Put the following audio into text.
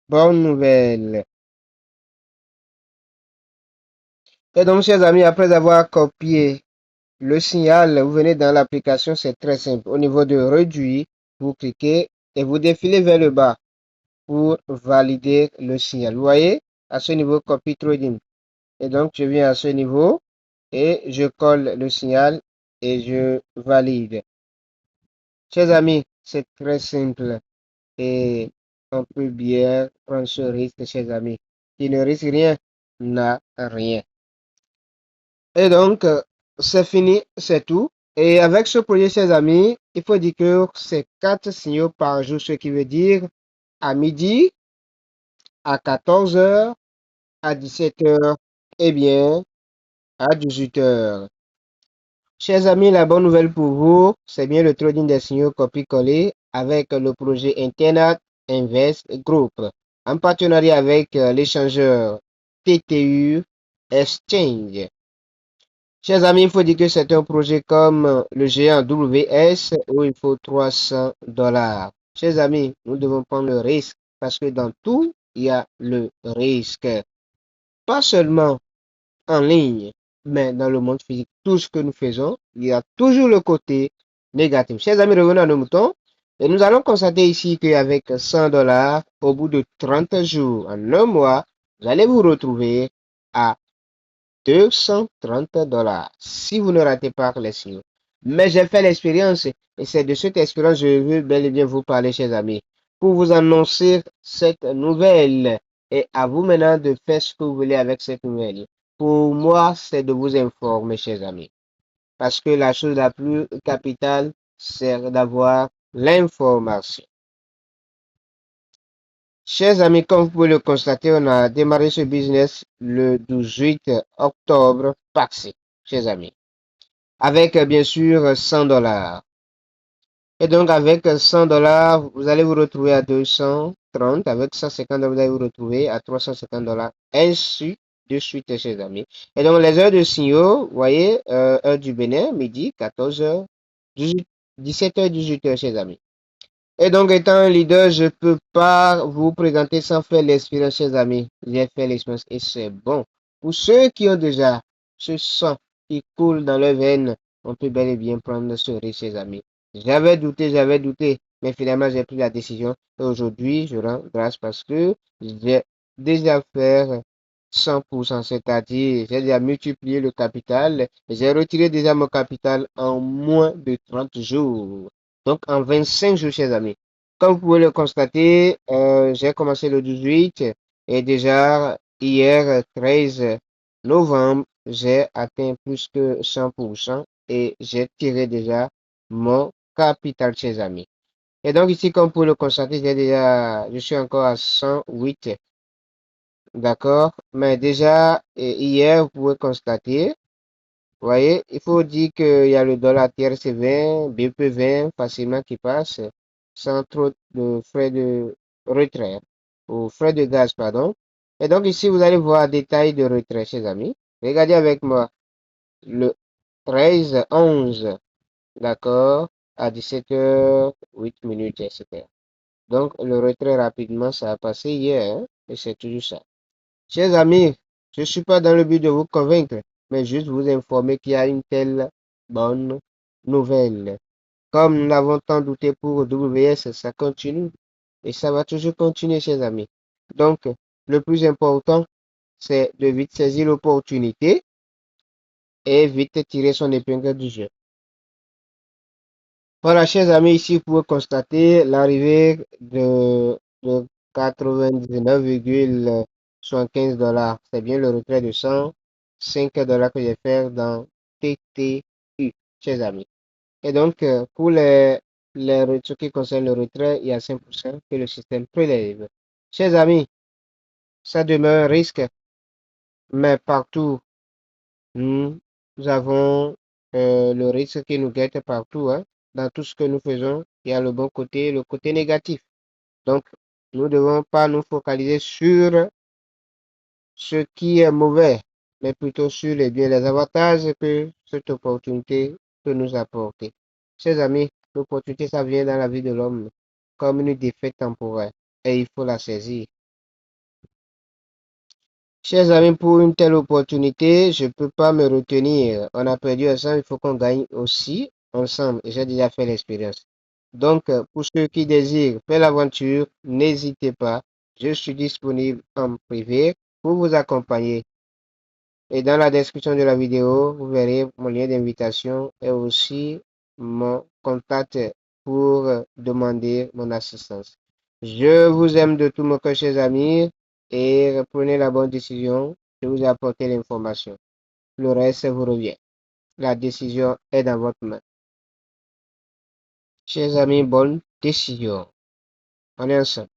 Bonne nouvelle. Et donc, chers amis, après avoir copié le signal, vous venez dans l'application, c'est très simple. Au niveau de réduire, vous cliquez et vous défilez vers le bas pour valider le signal. Vous voyez, à ce niveau, copy trading. Et donc, je viens à ce niveau et je colle le signal et je valide. Chers amis, c'est très simple et on peut bien prendre ce risque, chers amis. Qui ne risque rien n'a rien. Et donc, c'est fini, c'est tout. Et avec ce projet, chers amis, il faut dire que c'est 4 signaux par jour, ce qui veut dire à midi, à 14 heures, à 17 heures et bien à 18 heures. Chers amis, la bonne nouvelle pour vous, c'est bien le trading des signaux copie-coller avec le projet Internet Invest Group en partenariat avec l'échangeur TTU Exchange. Chers amis, il faut dire que c'est un projet comme le géant WS où il faut 300 dollars. Chers amis, nous devons prendre le risque parce que dans tout, il y a le risque. Pas seulement en ligne, mais dans le monde physique, tout ce que nous faisons, il y a toujours le côté négatif. Chers amis, revenons à nos moutons. Et nous allons constater ici qu'avec 100 dollars, au bout de 30 jours, en un mois, vous allez vous retrouver à 230 dollars si vous ne ratez pas les signaux. Mais j'ai fait l'expérience et c'est de cette expérience que je veux bel et bien vous parler, chers amis, pour vous annoncer cette nouvelle et à vous maintenant de faire ce que vous voulez avec cette nouvelle. Pour moi, c'est de vous informer, chers amis, parce que la chose la plus capitale, c'est d'avoir l'information. Chers amis, comme vous pouvez le constater, on a démarré ce business le 18 octobre passé, chers amis, avec bien sûr 100 dollars. Et donc avec 100 dollars, vous allez vous retrouver à 230. Avec 150 dollars, vous allez vous retrouver à 350 dollars. Ainsi de suite, chers amis. Et donc les heures de signaux, vous voyez, heure du Bénin, midi, 14 h, 17 h, 18 h, chers amis. Et donc, étant un leader, je ne peux pas vous présenter sans faire l'expérience, chers amis. J'ai fait l'expérience et c'est bon. Pour ceux qui ont déjà ce sang qui coule dans leurs veines, on peut bel et bien prendre ce risque, chers amis. J'avais douté, mais finalement, j'ai pris la décision. Et aujourd'hui, je rends grâce parce que j'ai déjà fait 100%, c'est-à-dire j'ai déjà multiplié le capital. Et j'ai retiré déjà mon capital en moins de 30 jours. Donc, en 25 jours, chers amis. Comme vous pouvez le constater, j'ai commencé le 18 et déjà hier, 13 novembre, j'ai atteint plus que 100% et j'ai tiré déjà mon capital, chers amis. Et donc ici, comme vous pouvez le constater, je suis encore à 108, d'accord? Mais déjà, hier, vous pouvez constater, vous voyez, il faut dire qu'il y a le dollar TRC20, BP20 facilement qui passe sans trop de frais de retrait ou frais de gaz, pardon. Et donc ici, vous allez voir détail de retrait, chers amis. Regardez avec moi le 13-11, d'accord, à 17 h 8 minutes, etc. Donc le retrait rapidement, ça a passé hier, hein, et c'est toujours ça. Chers amis, je ne suis pas dans le but de vous convaincre, mais juste vous informer qu'il y a une telle bonne nouvelle. Comme nous l'avons tant douté pour WS, ça continue et ça va toujours continuer, chers amis. Donc, le plus important, c'est de vite saisir l'opportunité et vite tirer son épingle du jeu. Voilà, chers amis, ici vous pouvez constater l'arrivée de 99,75 dollars. C'est bien le retrait de 105 dollars que j'ai fait dans TTU, chers amis. Et donc, pour ce qui concerne le retrait, il y a 5% que le système prélève. Chers amis, ça demeure un risque, mais partout, nous avons le risque qui nous guette partout, hein. Dans tout ce que nous faisons, il y a le bon côté et le côté négatif. Donc, nous ne devons pas nous focaliser sur ce qui est mauvais, mais plutôt sur les biens, les avantages que cette opportunité peut nous apporter. Chers amis, l'opportunité, ça vient dans la vie de l'homme comme une défaite temporaire et il faut la saisir. Chers amis, pour une telle opportunité, je ne peux pas me retenir. On a perdu ensemble, il faut qu'on gagne aussi ensemble. Et j'ai déjà fait l'expérience. Donc, pour ceux qui désirent faire l'aventure, n'hésitez pas. Je suis disponible en privé pour vous accompagner. Et dans la description de la vidéo, vous verrez mon lien d'invitation et aussi mon contact pour demander mon assistance. Je vous aime de tout mon cœur, chers amis, et prenez la bonne décision. Je vous ai apporté l'information. Le reste vous revient. La décision est dans votre main. Chers amis, bonne décision. On est ensemble.